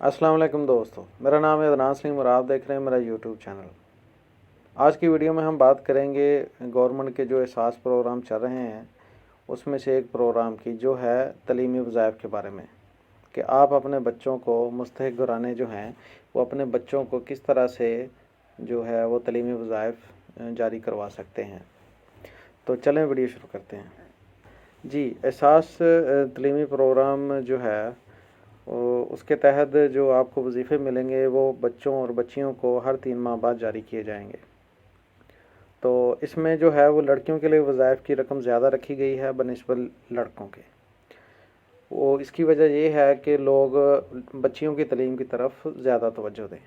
अस्सलाम वालेकुम दोस्तों, मेरा नाम है अदनान सलीम और आप देख रहे हैं मेरा यूट्यूब चैनल। आज की वीडियो में हम बात करेंगे गवर्नमेंट के जो एहसास प्रोग्राम चल रहे हैं उसमें से एक प्रोग्राम की जो है तलीमी वज़ाइफ के बारे में, कि आप अपने बच्चों को मुस्तहिक़ घराने जो हैं वो अपने बच्चों को किस तरह से जो है वो तलीमी वज़ाइफ जारी करवा सकते हैं। तो चलें वीडियो शुरू करते हैं। जी, एहसास तलीमी प्रोग्राम जो है उसके तहत जो आपको वजीफ़े मिलेंगे वो बच्चों और बच्चियों को हर 3 माह बाद जारी किए जाएंगे। तो इसमें जो है वो लड़कियों के लिए वज़ाइफ की रकम ज़्यादा रखी गई है बनिस्बत लड़कों के। वो इसकी वजह ये है कि लोग बच्चियों की तलीम की तरफ ज़्यादा तवज्जो दें।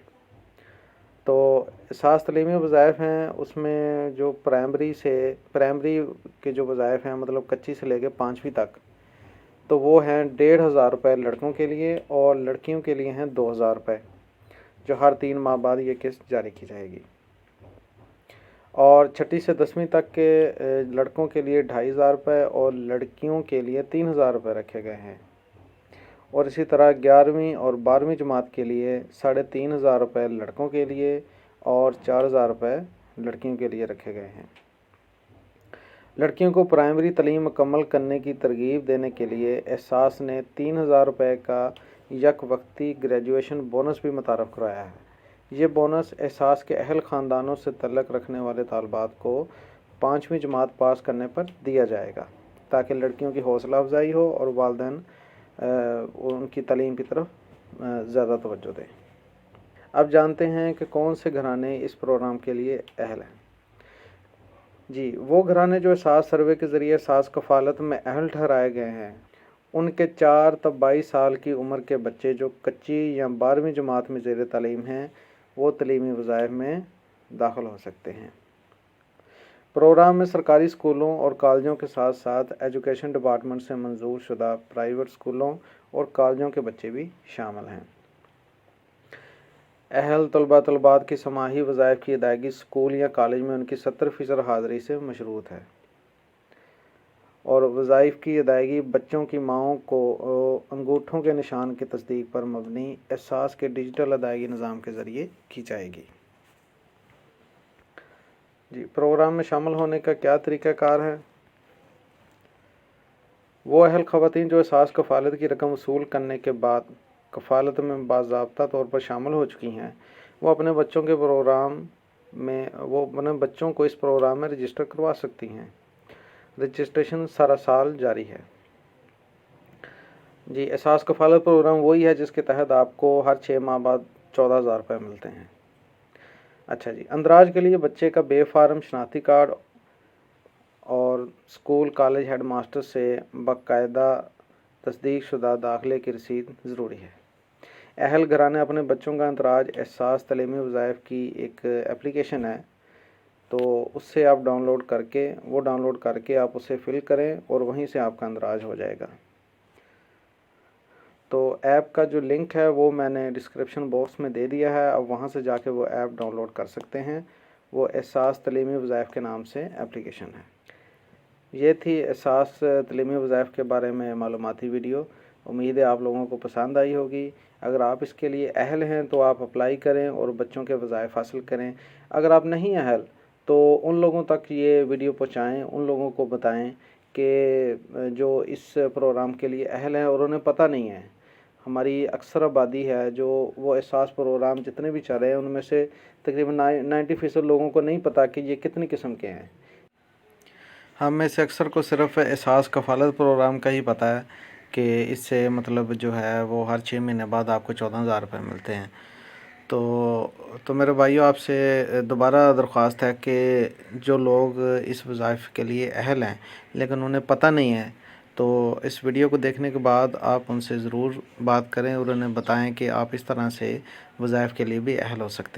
तो एहसास तलीमी वज़ाइफ हैं उसमें जो प्राइमरी के जो वज़ाइफ हैं मतलब कच्ची से लेकर 5वीं तक, तो वो हैं 1500 रुपये लड़कों के लिए और लड़कियों के लिए हैं 2000 रुपये, जो हर 3 माह बाद ये किस्त जारी की जाएगी। और 6ठी से 10वीं तक के लड़कों के लिए 2500 रुपये और लड़कियों के लिए 3000 रुपये रखे गए हैं। और इसी तरह 11वीं और 12वीं जमात के लिए 3500 रुपये लड़कों के लिए और 4000 रुपये लड़कियों के लिए रखे गए हैं। लड़कियों को प्राइमरी तलीम मुकम्मल करने की तरगीब देने के लिए एहसास ने 3000 रुपये का यक वक्ती ग्रेजुएशन बोनस भी मुतारफ़ कराया है। ये बोनस एहसास के अहल ख़ानदानों से तल्लुक़ रखने वाले तालिबात को 5वीं जमात पास करने पर दिया जाएगा, ताकि लड़कियों की हौसला अफजाई हो और वालिदैन उनकी तलीम की तरफ ज़्यादा तवज्जो दें। अब जानते हैं कि कौन से घराने इस प्रोग्राम के लिए अहल हैं। जी, वो घराने जो एहसास सर्वे के ज़रिए एहसास कफ़ालत में अहल ठहराए गए हैं, उनके 4 तब 22 साल की उम्र के बच्चे जो कच्ची या 12वीं जमात में ज़ेर तालीम हैं वो तलीमी वज़ाइफ में दाखिल हो सकते हैं। प्रोग्राम में सरकारी स्कूलों और कॉलेजों के साथ साथ एजुकेशन डिपार्टमेंट से मंजूर शुदा प्राइवेट स्कूलों और कॉलेजों के बच्चे भी शामिल हैं। अहल तलबात की समाही वज़ाइफ की अदायगी स्कूल या कॉलेज में उनकी 70% हाज़िरी से मशरूत है और वज़ाइफ की अदायगी बच्चों की माओं को अंगूठों के निशान की तस्दीक पर मबनी एहसास के डिजिटल अदायगी निज़ाम के ज़रिए की जाएगी। जी, प्रोग्राम में शामिल होने का क्या तरीक़ाकार है। वो अहल ख़वातीन जो एहसास कफ़ालत की रकम वसूल करने के बाद कफ़ालत में बाज़ाब्ता तौर पर शामिल हो चुकी हैं, वो अपने बच्चों को इस प्रोग्राम में रजिस्टर करवा सकती हैं। रजिस्ट्रेशन सारा साल जारी है। जी, एहसास कफ़ालत प्रोग्राम वही है जिसके तहत आपको हर 6 माह बाद 14,000 रुपये मिलते हैं। अच्छा जी, अंदराज के लिए बच्चे का बेफार्म शनाख्ती कार्ड और स्कूल कॉलेज हेड मास्टर से बाकायदा तस्दीक शुदा दाखिले की रसीद ज़रूरी है। अहल घराने अपने बच्चों का अंदराज एहसास तलीमी वज़ाइफ की एक एप्लीकेशन है, तो उससे आप डाउनलोड करके आप उसे फ़िल करें और वहीं से आपका अंदराज हो जाएगा। तो ऐप का जो लिंक है वो मैंने डिस्क्रिप्शन बॉक्स में दे दिया है, अब वहाँ से जाके वो ऐप डाउनलोड कर सकते हैं। वो एहसास तलीमी वज़ाइफ के नाम से एप्लीकेशन है। ये थी एहसास तलीमी वज़ाइफ के बारे में मालूमाती वीडियो। उम्मीद है आप लोगों को पसंद आई होगी। अगर आप इसके लिए अहल हैं तो आप अप्लाई करें और बच्चों के वज़ाइफ हासिल करें। अगर आप नहीं अहल तो उन लोगों तक ये वीडियो पहुँचाएँ, उन लोगों को बताएँ कि जो इस प्रोग्राम के लिए अहल हैं और उन्हें पता नहीं है। हमारी अक्सर आबादी है जो वो एहसास प्रोग्राम जितने भी चल रहे हैं उनमें से तकरीबन 90% लोगों को नहीं पता कि ये कितनी किस्म के हैं। हम में से अक्सर को सिर्फ़ एहसास कफ़ालत प्रोग्राम का ही पता है कि इससे मतलब जो है वो हर 6 महीने बाद आपको 14,000 रुपये मिलते हैं। तो मेरे भाइयों, आपसे दोबारा दरख्वास्त है कि जो लोग इस वज़ाइफ के लिए अहल हैं लेकिन उन्हें पता नहीं है, तो इस वीडियो को देखने के बाद आप उनसे ज़रूर बात करें और उन्हें बताएं कि आप इस तरह से वज़ाइफ के लिए भी अहल हो सकते हैं।